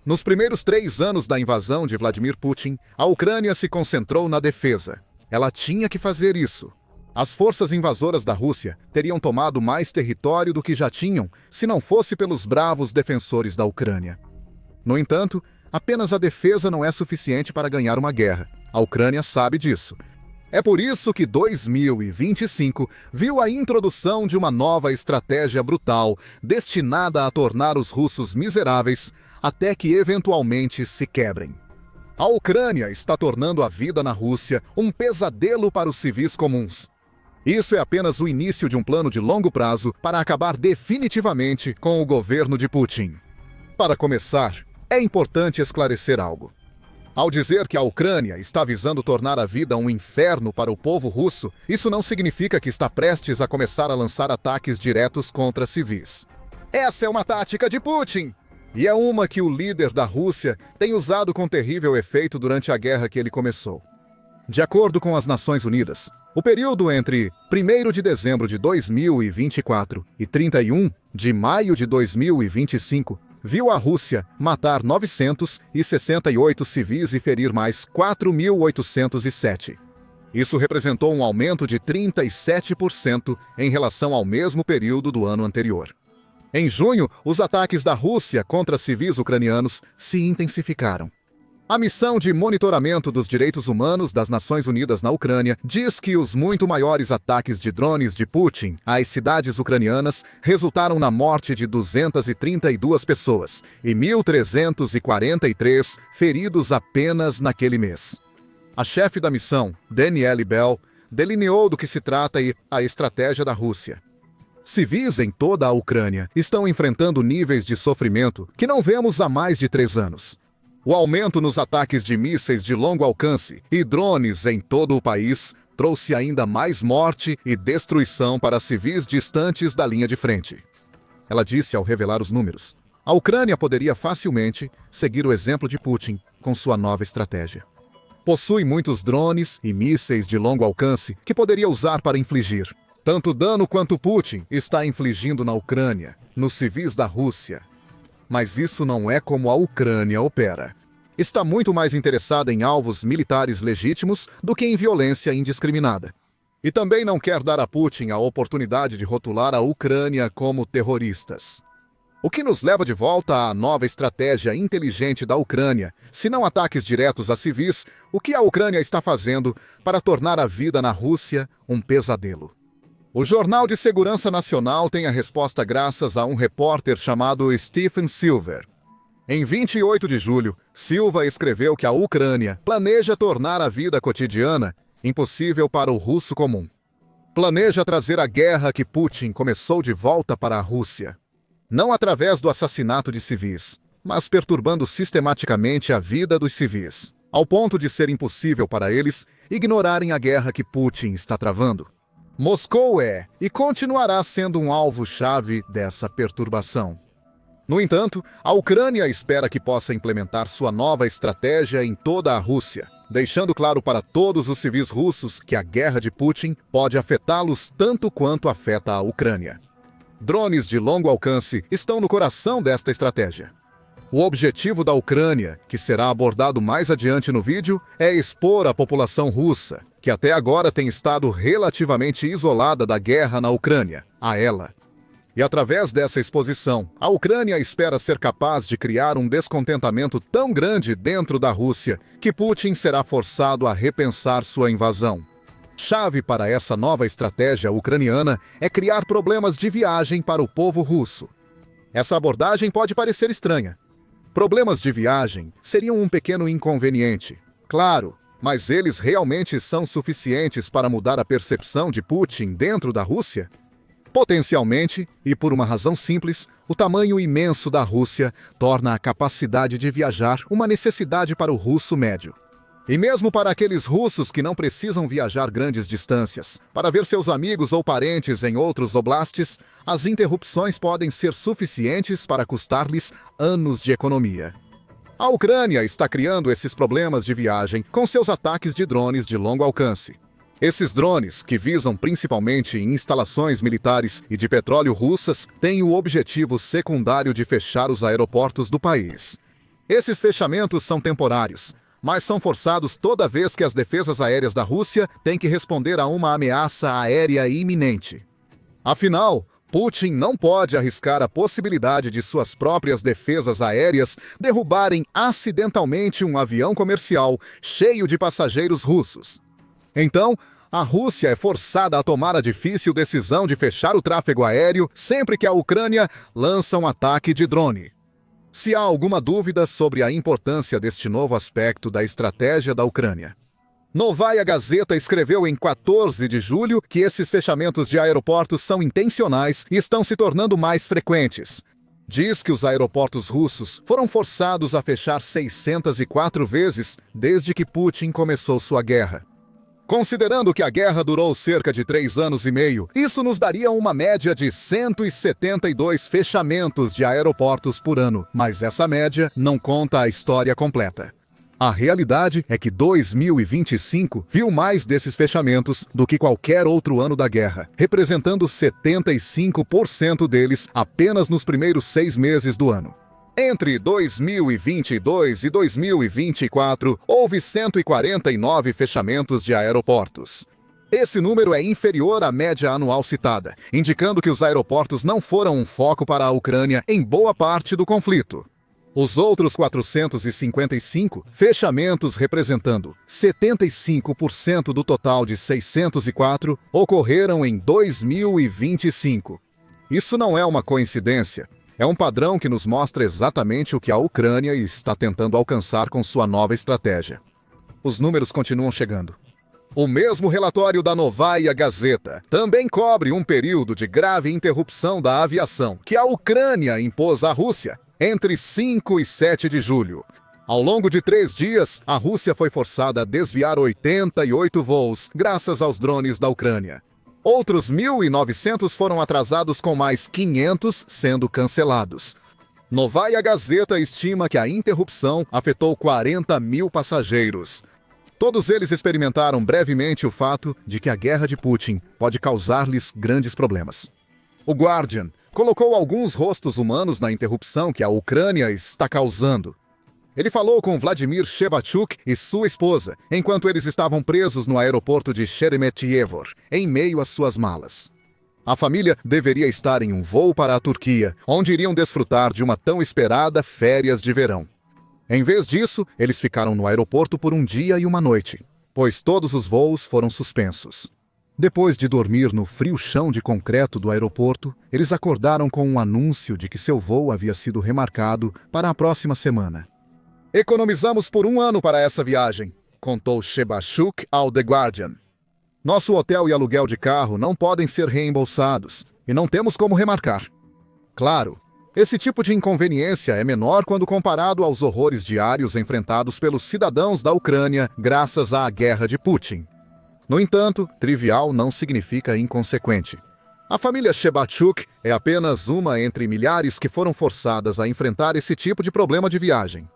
Nos primeiros 3 anos da invasão de Vladimir Putin, a Ucrânia se concentrou na defesa. Ela tinha que fazer isso. As forças invasoras da Rússia teriam tomado mais território do que já tinham se não fosse pelos bravos defensores da Ucrânia. No entanto, apenas a defesa não é suficiente para ganhar uma guerra. A Ucrânia sabe disso. É por isso que 2025 viu a introdução de uma nova estratégia brutal, destinada a tornar os russos miseráveis até que eventualmente se quebrem. A Ucrânia está tornando a vida na Rússia um pesadelo para os civis comuns. Isso é apenas o início de um plano de longo prazo para acabar definitivamente com o governo de Putin. Para começar, é importante esclarecer algo. Ao dizer que a Ucrânia está visando tornar a vida um inferno para o povo russo, isso não significa que está prestes a começar a lançar ataques diretos contra civis. Essa é uma tática de Putin! E é uma que o líder da Rússia tem usado com terrível efeito durante a guerra que ele começou. De acordo com as Nações Unidas, o período entre 1º de dezembro de 2024 e 31 de maio de 2025 viu a Rússia matar 968 civis e ferir mais 4.807. Isso representou um aumento de 37% em relação ao mesmo período do ano anterior. Em junho, os ataques da Rússia contra civis ucranianos se intensificaram. A missão de monitoramento dos direitos humanos das Nações Unidas na Ucrânia diz que os muito maiores ataques de drones de Putin às cidades ucranianas resultaram na morte de 232 pessoas e 1.343 feridos apenas naquele mês. A chefe da missão, Danielle Bell, delineou do que se trata a estratégia da Rússia. Civis em toda a Ucrânia estão enfrentando níveis de sofrimento que não vemos há mais de 3 anos. O aumento nos ataques de mísseis de longo alcance e drones em todo o país trouxe ainda mais morte e destruição para civis distantes da linha de frente. Ela disse ao revelar os números: a Ucrânia poderia facilmente seguir o exemplo de Putin com sua nova estratégia. Possui muitos drones e mísseis de longo alcance que poderia usar para infligir tanto dano quanto Putin está infligindo na Ucrânia, nos civis da Rússia. Mas isso não é como a Ucrânia opera. Está muito mais interessada em alvos militares legítimos do que em violência indiscriminada. E também não quer dar a Putin a oportunidade de rotular a Ucrânia como terroristas. O que nos leva de volta à nova estratégia inteligente da Ucrânia, se não ataques diretos a civis, o que a Ucrânia está fazendo para tornar a vida na Rússia um pesadelo. O Jornal de Segurança Nacional tem a resposta graças a um repórter chamado Stephen Silver. Em 28 de julho, Silva escreveu que a Ucrânia planeja tornar a vida cotidiana impossível para o russo comum. Planeja trazer a guerra que Putin começou de volta para a Rússia. Não através do assassinato de civis, mas perturbando sistematicamente a vida dos civis, ao ponto de ser impossível para eles ignorarem a guerra que Putin está travando. Moscou é e continuará sendo um alvo-chave dessa perturbação. No entanto, a Ucrânia espera que possa implementar sua nova estratégia em toda a Rússia, deixando claro para todos os civis russos que a guerra de Putin pode afetá-los tanto quanto afeta a Ucrânia. Drones de longo alcance estão no coração desta estratégia. O objetivo da Ucrânia, que será abordado mais adiante no vídeo, é expor a população russa, que até agora tem estado relativamente isolada da guerra na Ucrânia, a ela. E através dessa exposição, a Ucrânia espera ser capaz de criar um descontentamento tão grande dentro da Rússia que Putin será forçado a repensar sua invasão. Chave para essa nova estratégia ucraniana é criar problemas de viagem para o povo russo. Essa abordagem pode parecer estranha. Problemas de viagem seriam um pequeno inconveniente, claro, mas eles realmente são suficientes para mudar a percepção de Putin dentro da Rússia? Potencialmente, e por uma razão simples, o tamanho imenso da Rússia torna a capacidade de viajar uma necessidade para o russo médio. E mesmo para aqueles russos que não precisam viajar grandes distâncias para ver seus amigos ou parentes em outros oblastes, as interrupções podem ser suficientes para custar-lhes anos de economia. A Ucrânia está criando esses problemas de viagem com seus ataques de drones de longo alcance. Esses drones, que visam principalmente instalações militares e de petróleo russas, têm o objetivo secundário de fechar os aeroportos do país. Esses fechamentos são temporários, mas são forçados toda vez que as defesas aéreas da Rússia têm que responder a uma ameaça aérea iminente. Afinal, Putin não pode arriscar a possibilidade de suas próprias defesas aéreas derrubarem acidentalmente um avião comercial cheio de passageiros russos. Então, a Rússia é forçada a tomar a difícil decisão de fechar o tráfego aéreo sempre que a Ucrânia lança um ataque de drone. Se há alguma dúvida sobre a importância deste novo aspecto da estratégia da Ucrânia, Novaya Gazeta escreveu em 14 de julho que esses fechamentos de aeroportos são intencionais e estão se tornando mais frequentes. Diz que os aeroportos russos foram forçados a fechar 604 vezes desde que Putin começou sua guerra. Considerando que a guerra durou cerca de 3 anos e meio, isso nos daria uma média de 172 fechamentos de aeroportos por ano, mas essa média não conta a história completa. A realidade é que 2025 viu mais desses fechamentos do que qualquer outro ano da guerra, representando 75% deles apenas nos primeiros 6 meses do ano. Entre 2022 e 2024, houve 149 fechamentos de aeroportos. Esse número é inferior à média anual citada, indicando que os aeroportos não foram um foco para a Ucrânia em boa parte do conflito. Os outros 455 fechamentos, representando 75% do total de 604, ocorreram em 2025. Isso não é uma coincidência. É um padrão que nos mostra exatamente o que a Ucrânia está tentando alcançar com sua nova estratégia. Os números continuam chegando. O mesmo relatório da Novaya Gazeta também cobre um período de grave interrupção da aviação que a Ucrânia impôs à Rússia entre 5 e 7 de julho. Ao longo de 3 dias, a Rússia foi forçada a desviar 88 voos graças aos drones da Ucrânia. Outros 1.900 foram atrasados, com mais 500 sendo cancelados. Novaya Gazeta estima que a interrupção afetou 40 mil passageiros. Todos eles experimentaram brevemente o fato de que a guerra de Putin pode causar-lhes grandes problemas. O Guardian colocou alguns rostos humanos na interrupção que a Ucrânia está causando. Ele falou com Vladimir Shevachuk e sua esposa, enquanto eles estavam presos no aeroporto de Sheremetyevo, em meio às suas malas. A família deveria estar em um voo para a Turquia, onde iriam desfrutar de uma tão esperada férias de verão. Em vez disso, eles ficaram no aeroporto por um dia e uma noite, pois todos os voos foram suspensos. Depois de dormir no frio chão de concreto do aeroporto, eles acordaram com um anúncio de que seu voo havia sido remarcado para a próxima semana. "Economizamos por 1 ano para essa viagem", contou Shevachuk ao The Guardian. "Nosso hotel e aluguel de carro não podem ser reembolsados e não temos como remarcar." Claro, esse tipo de inconveniência é menor quando comparado aos horrores diários enfrentados pelos cidadãos da Ucrânia graças à guerra de Putin. No entanto, trivial não significa inconsequente. A família Shevachuk é apenas uma entre milhares que foram forçadas a enfrentar esse tipo de problema de viagem.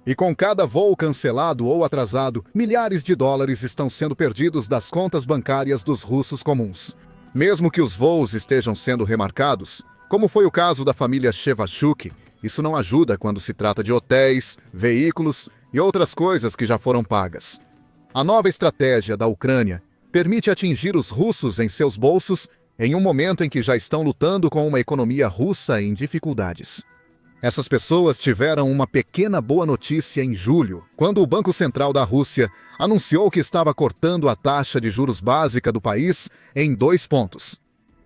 E com cada voo cancelado ou atrasado, milhares de dólares estão sendo perdidos das contas bancárias dos russos comuns. Mesmo que os voos estejam sendo remarcados, como foi o caso da família Shevachuk, isso não ajuda quando se trata de hotéis, veículos e outras coisas que já foram pagas. A nova estratégia da Ucrânia permite atingir os russos em seus bolsos em um momento em que já estão lutando com uma economia russa em dificuldades. Essas pessoas tiveram uma pequena boa notícia em julho, quando o Banco Central da Rússia anunciou que estava cortando a taxa de juros básica do país em 2 pontos.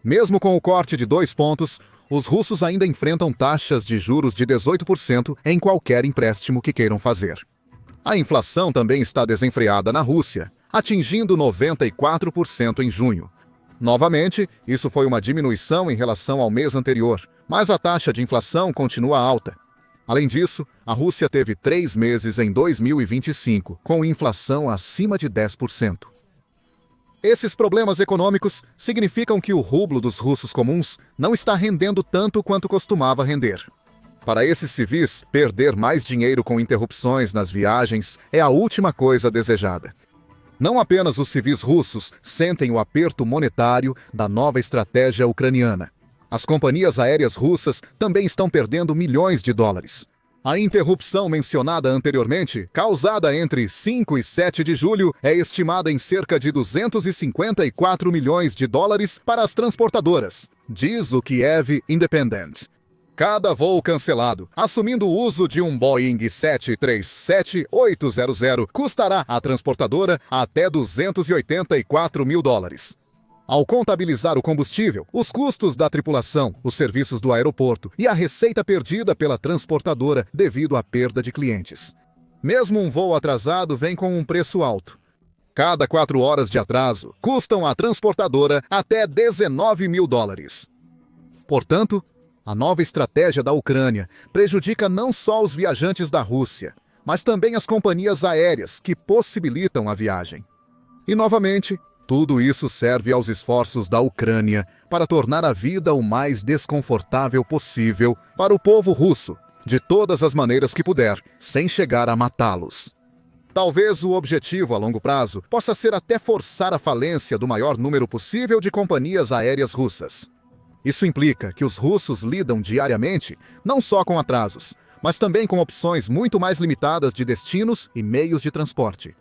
Mesmo com o corte de 2 pontos, os russos ainda enfrentam taxas de juros de 18% em qualquer empréstimo que queiram fazer. A inflação também está desenfreada na Rússia, atingindo 94% em junho. Novamente, isso foi uma diminuição em relação ao mês anterior, mas a taxa de inflação continua alta. Além disso, a Rússia teve 3 meses em 2025 com inflação acima de 10%. Esses problemas econômicos significam que o rublo dos russos comuns não está rendendo tanto quanto costumava render. Para esses civis, perder mais dinheiro com interrupções nas viagens é a última coisa desejada. Não apenas os civis russos sentem o aperto monetário da nova estratégia ucraniana. As companhias aéreas russas também estão perdendo milhões de dólares. A interrupção mencionada anteriormente, causada entre 5 e 7 de julho, é estimada em cerca de 254 milhões de dólares para as transportadoras, diz o Kiev Independent. Cada voo cancelado, assumindo o uso de um Boeing 737-800, custará à transportadora até 284 mil dólares. Ao contabilizar o combustível, os custos da tripulação, os serviços do aeroporto e a receita perdida pela transportadora devido à perda de clientes. Mesmo um voo atrasado vem com um preço alto. Cada 4 horas de atraso custam à transportadora até 19 mil dólares. Portanto, a nova estratégia da Ucrânia prejudica não só os viajantes da Rússia, mas também as companhias aéreas que possibilitam a viagem. E, novamente, tudo isso serve aos esforços da Ucrânia para tornar a vida o mais desconfortável possível para o povo russo, de todas as maneiras que puder, sem chegar a matá-los. Talvez o objetivo a longo prazo possa ser até forçar a falência do maior número possível de companhias aéreas russas. Isso implica que os russos lidam diariamente não só com atrasos, mas também com opções muito mais limitadas de destinos e meios de transporte.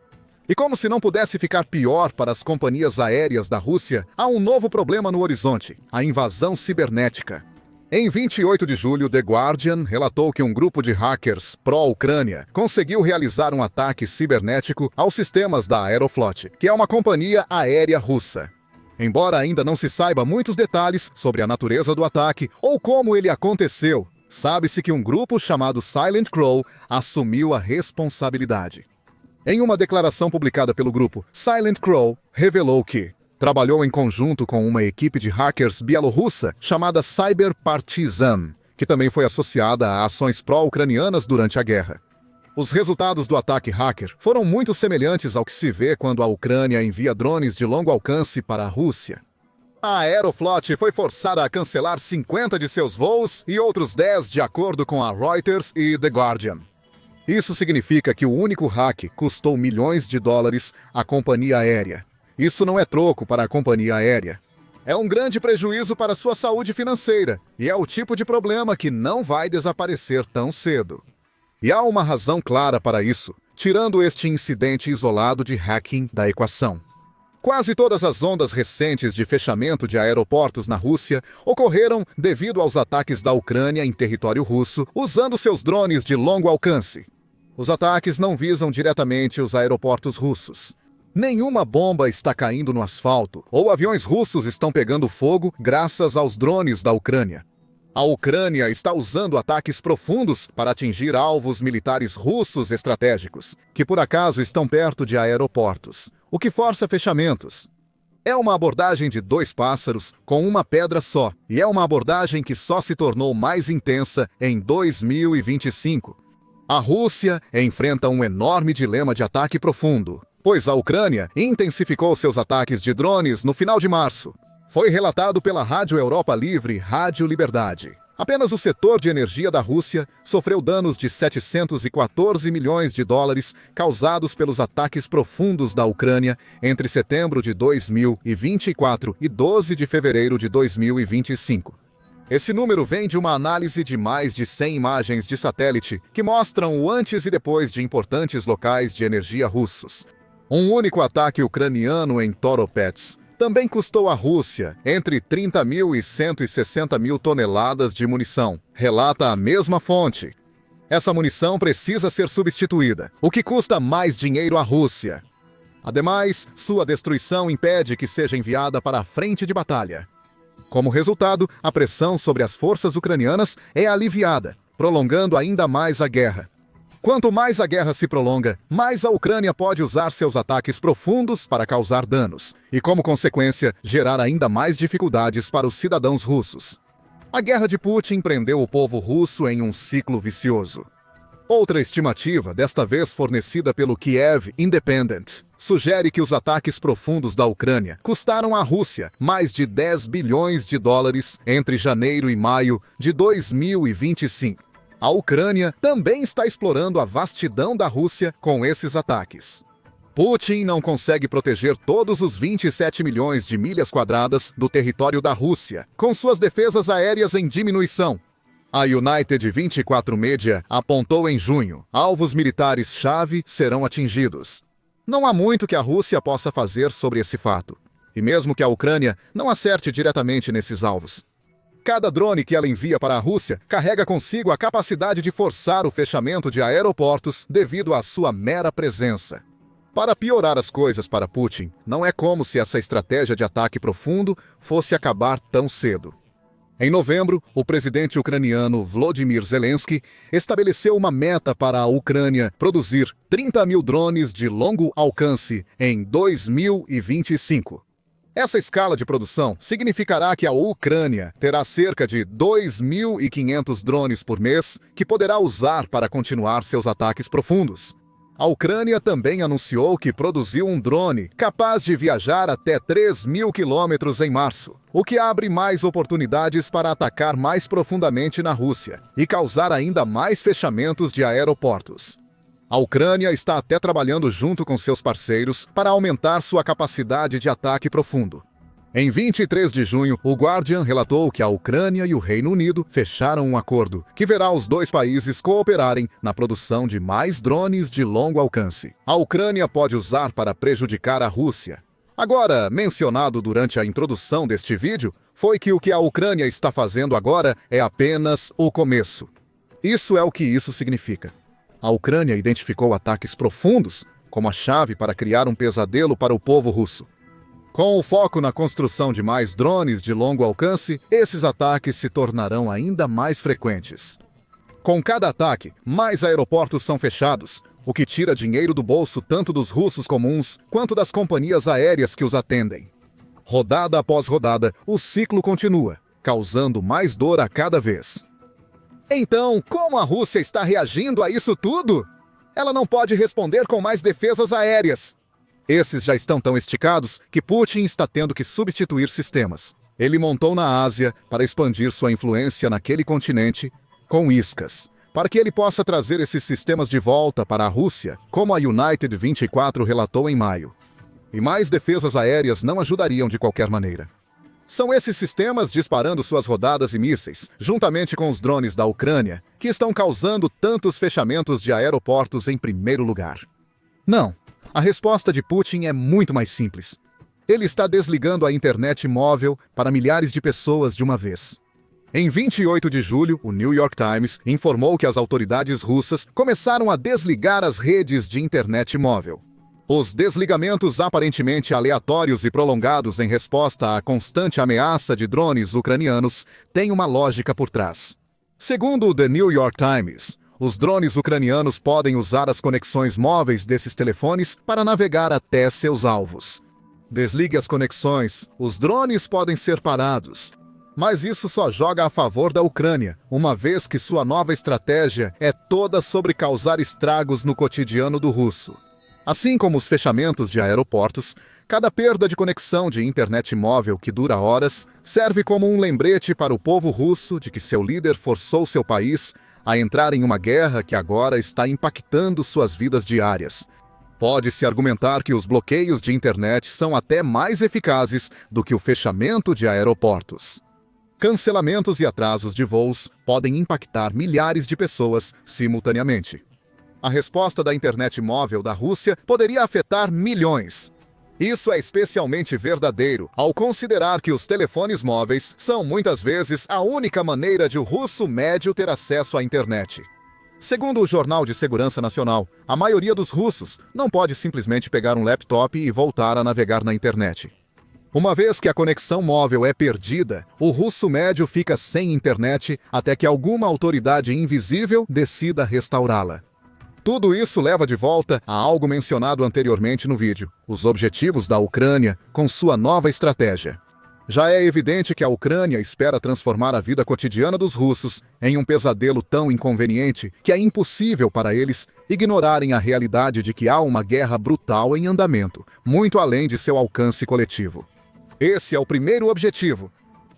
E como se não pudesse ficar pior para as companhias aéreas da Rússia, há um novo problema no horizonte: a invasão cibernética. Em 28 de julho, The Guardian relatou que um grupo de hackers pró-Ucrânia conseguiu realizar um ataque cibernético aos sistemas da Aeroflot, que é uma companhia aérea russa. Embora ainda não se saiba muitos detalhes sobre a natureza do ataque ou como ele aconteceu, sabe-se que um grupo chamado Silent Crow assumiu a responsabilidade. Em uma declaração publicada pelo grupo, Silent Crow revelou que trabalhou em conjunto com uma equipe de hackers bielorrussa chamada Cyber Partizan, que também foi associada a ações pró-ucranianas durante a guerra. Os resultados do ataque hacker foram muito semelhantes ao que se vê quando a Ucrânia envia drones de longo alcance para a Rússia. A Aeroflot foi forçada a cancelar 50 de seus voos e outros 10 de acordo com a Reuters e The Guardian. Isso significa que o único hack custou milhões de dólares à companhia aérea. Isso não é troco para a companhia aérea. É um grande prejuízo para sua saúde financeira e é o tipo de problema que não vai desaparecer tão cedo. E há uma razão clara para isso, tirando este incidente isolado de hacking da equação. Quase todas as ondas recentes de fechamento de aeroportos na Rússia ocorreram devido aos ataques da Ucrânia em território russo, usando seus drones de longo alcance. Os ataques não visam diretamente os aeroportos russos. Nenhuma bomba está caindo no asfalto, ou aviões russos estão pegando fogo graças aos drones da Ucrânia. A Ucrânia está usando ataques profundos para atingir alvos militares russos estratégicos, que por acaso estão perto de aeroportos, o que força fechamentos. É uma abordagem de 2 pássaros com uma pedra só, e é uma abordagem que só se tornou mais intensa em 2025. A Rússia enfrenta um enorme dilema de ataque profundo, pois a Ucrânia intensificou seus ataques de drones no final de março. Foi relatado pela Rádio Europa Livre, Rádio Liberdade. Apenas o setor de energia da Rússia sofreu danos de 714 milhões de dólares causados pelos ataques profundos da Ucrânia entre setembro de 2024 e 12 de fevereiro de 2025. Esse número vem de uma análise de mais de 100 imagens de satélite que mostram o antes e depois de importantes locais de energia russos. Um único ataque ucraniano em Toropets também custou à Rússia entre 30 mil e 160 mil toneladas de munição, relata a mesma fonte. Essa munição precisa ser substituída, o que custa mais dinheiro à Rússia. Ademais, sua destruição impede que seja enviada para a frente de batalha. Como resultado, a pressão sobre as forças ucranianas é aliviada, prolongando ainda mais a guerra. Quanto mais a guerra se prolonga, mais a Ucrânia pode usar seus ataques profundos para causar danos e, como consequência, gerar ainda mais dificuldades para os cidadãos russos. A guerra de Putin prendeu o povo russo em um ciclo vicioso. Outra estimativa, desta vez fornecida pelo Kiev Independent, sugere que os ataques profundos da Ucrânia custaram à Rússia mais de 10 bilhões de dólares entre janeiro e maio de 2025. A Ucrânia também está explorando a vastidão da Rússia com esses ataques. Putin não consegue proteger todos os 27 milhões de milhas quadradas do território da Rússia, com suas defesas aéreas em diminuição. A United 24 Media apontou em junho: alvos militares-chave serão atingidos. Não há muito que a Rússia possa fazer sobre esse fato. E mesmo que a Ucrânia não acerte diretamente nesses alvos. Cada drone que ela envia para a Rússia carrega consigo a capacidade de forçar o fechamento de aeroportos devido à sua mera presença. Para piorar as coisas para Putin, não é como se essa estratégia de ataque profundo fosse acabar tão cedo. Em novembro, o presidente ucraniano Volodymyr Zelensky estabeleceu uma meta para a Ucrânia produzir 30 mil drones de longo alcance em 2025. Essa escala de produção significará que a Ucrânia terá cerca de 2.500 drones por mês que poderá usar para continuar seus ataques profundos. A Ucrânia também anunciou que produziu um drone capaz de viajar até 3.000 quilômetros em março, o que abre mais oportunidades para atacar mais profundamente na Rússia e causar ainda mais fechamentos de aeroportos. A Ucrânia está até trabalhando junto com seus parceiros para aumentar sua capacidade de ataque profundo. Em 23 de junho, o Guardian relatou que a Ucrânia e o Reino Unido fecharam um acordo que verá os dois países cooperarem na produção de mais drones de longo alcance. A Ucrânia pode usar para prejudicar a Rússia. Agora, mencionado durante a introdução deste vídeo, foi que o que a Ucrânia está fazendo agora é apenas o começo. Isso é o que isso significa. A Ucrânia identificou ataques profundos como a chave para criar um pesadelo para o povo russo. Com o foco na construção de mais drones de longo alcance, esses ataques se tornarão ainda mais frequentes. Com cada ataque, mais aeroportos são fechados, o que tira dinheiro do bolso tanto dos russos comuns quanto das companhias aéreas que os atendem. Rodada após rodada, o ciclo continua, causando mais dor a cada vez. Então, como a Rússia está reagindo a isso tudo? Ela não pode responder com mais defesas aéreas. Esses já estão tão esticados que Putin está tendo que substituir sistemas. Ele montou na Ásia para expandir sua influência naquele continente com iscas, para que ele possa trazer esses sistemas de volta para a Rússia, como a United 24 relatou em maio. E mais defesas aéreas não ajudariam de qualquer maneira. São esses sistemas disparando suas rodadas e mísseis, juntamente com os drones da Ucrânia, que estão causando tantos fechamentos de aeroportos em primeiro lugar. Não. A resposta de Putin é muito mais simples. Ele está desligando a internet móvel para milhares de pessoas de uma vez. Em 28 de julho, o New York Times informou que as autoridades russas começaram a desligar as redes de internet móvel. Os desligamentos aparentemente aleatórios e prolongados em resposta à constante ameaça de drones ucranianos têm uma lógica por trás. Segundo o The New York Times, os drones ucranianos podem usar as conexões móveis desses telefones para navegar até seus alvos. Desligue as conexões, os drones podem ser parados. Mas isso só joga a favor da Ucrânia, uma vez que sua nova estratégia é toda sobre causar estragos no cotidiano do russo. Assim como os fechamentos de aeroportos, cada perda de conexão de internet móvel que dura horas serve como um lembrete para o povo russo de que seu líder forçou seu país a entrar em uma guerra que agora está impactando suas vidas diárias. Pode-se argumentar que os bloqueios de internet são até mais eficazes do que o fechamento de aeroportos. Cancelamentos e atrasos de voos podem impactar milhares de pessoas simultaneamente. A resposta da internet móvel da Rússia poderia afetar milhões. Isso é especialmente verdadeiro ao considerar que os telefones móveis são muitas vezes a única maneira de o russo médio ter acesso à internet. Segundo o Jornal de Segurança Nacional, a maioria dos russos não pode simplesmente pegar um laptop e voltar a navegar na internet. Uma vez que a conexão móvel é perdida, o russo médio fica sem internet até que alguma autoridade invisível decida restaurá-la. Tudo isso leva de volta a algo mencionado anteriormente no vídeo, os objetivos da Ucrânia com sua nova estratégia. Já é evidente que a Ucrânia espera transformar a vida cotidiana dos russos em um pesadelo tão inconveniente que é impossível para eles ignorarem a realidade de que há uma guerra brutal em andamento, muito além de seu alcance coletivo. Esse é o primeiro objetivo.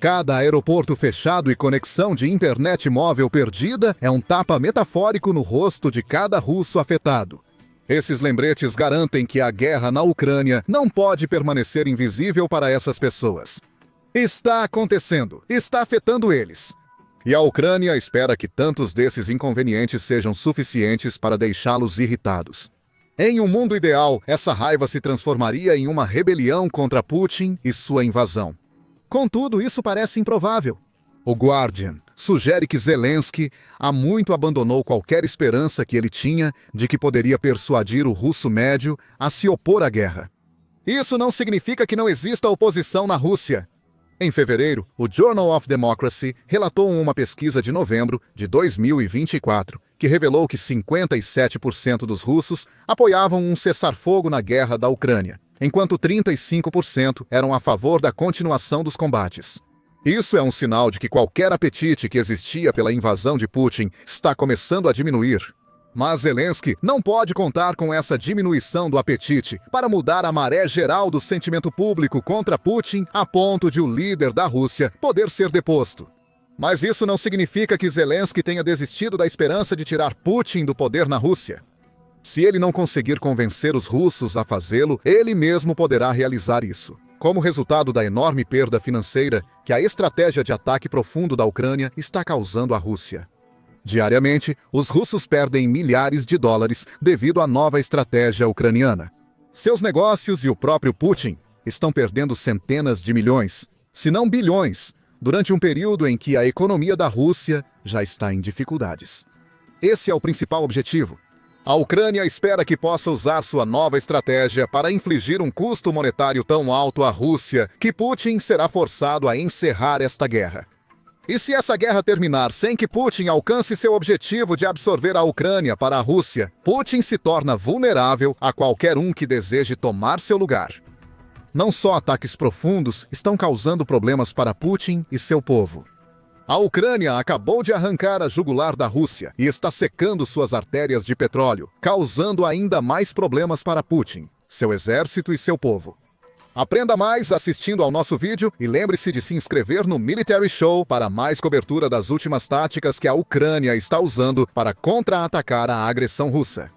Cada aeroporto fechado e conexão de internet móvel perdida é um tapa metafórico no rosto de cada russo afetado. Esses lembretes garantem que a guerra na Ucrânia não pode permanecer invisível para essas pessoas. Está acontecendo, está afetando eles. E a Ucrânia espera que tantos desses inconvenientes sejam suficientes para deixá-los irritados. Em um mundo ideal, essa raiva se transformaria em uma rebelião contra Putin e sua invasão. Contudo, isso parece improvável. O Guardian sugere que Zelensky há muito abandonou qualquer esperança que ele tinha de que poderia persuadir o russo médio a se opor à guerra. Isso não significa que não exista oposição na Rússia. Em fevereiro, o Journal of Democracy relatou uma pesquisa de novembro de 2024 que revelou que 57% dos russos apoiavam um cessar-fogo na guerra da Ucrânia, enquanto 35% eram a favor da continuação dos combates. Isso é um sinal de que qualquer apetite que existia pela invasão de Putin está começando a diminuir. Mas Zelensky não pode contar com essa diminuição do apetite para mudar a maré geral do sentimento público contra Putin a ponto de o líder da Rússia poder ser deposto. Mas isso não significa que Zelensky tenha desistido da esperança de tirar Putin do poder na Rússia. Se ele não conseguir convencer os russos a fazê-lo, ele mesmo poderá realizar isso, como resultado da enorme perda financeira que a estratégia de ataque profundo da Ucrânia está causando à Rússia. Diariamente, os russos perdem milhares de dólares devido à nova estratégia ucraniana. Seus negócios e o próprio Putin estão perdendo centenas de milhões, se não bilhões, durante um período em que a economia da Rússia já está em dificuldades. Esse é o principal objetivo. A Ucrânia espera que possa usar sua nova estratégia para infligir um custo monetário tão alto à Rússia que Putin será forçado a encerrar esta guerra. E se essa guerra terminar sem que Putin alcance seu objetivo de absorver a Ucrânia para a Rússia, Putin se torna vulnerável a qualquer um que deseje tomar seu lugar. Não só ataques profundos estão causando problemas para Putin e seu povo. A Ucrânia acabou de arrancar a jugular da Rússia e está secando suas artérias de petróleo, causando ainda mais problemas para Putin, seu exército e seu povo. Aprenda mais assistindo ao nosso vídeo e lembre-se de se inscrever no Military Show para mais cobertura das últimas táticas que a Ucrânia está usando para contra-atacar a agressão russa.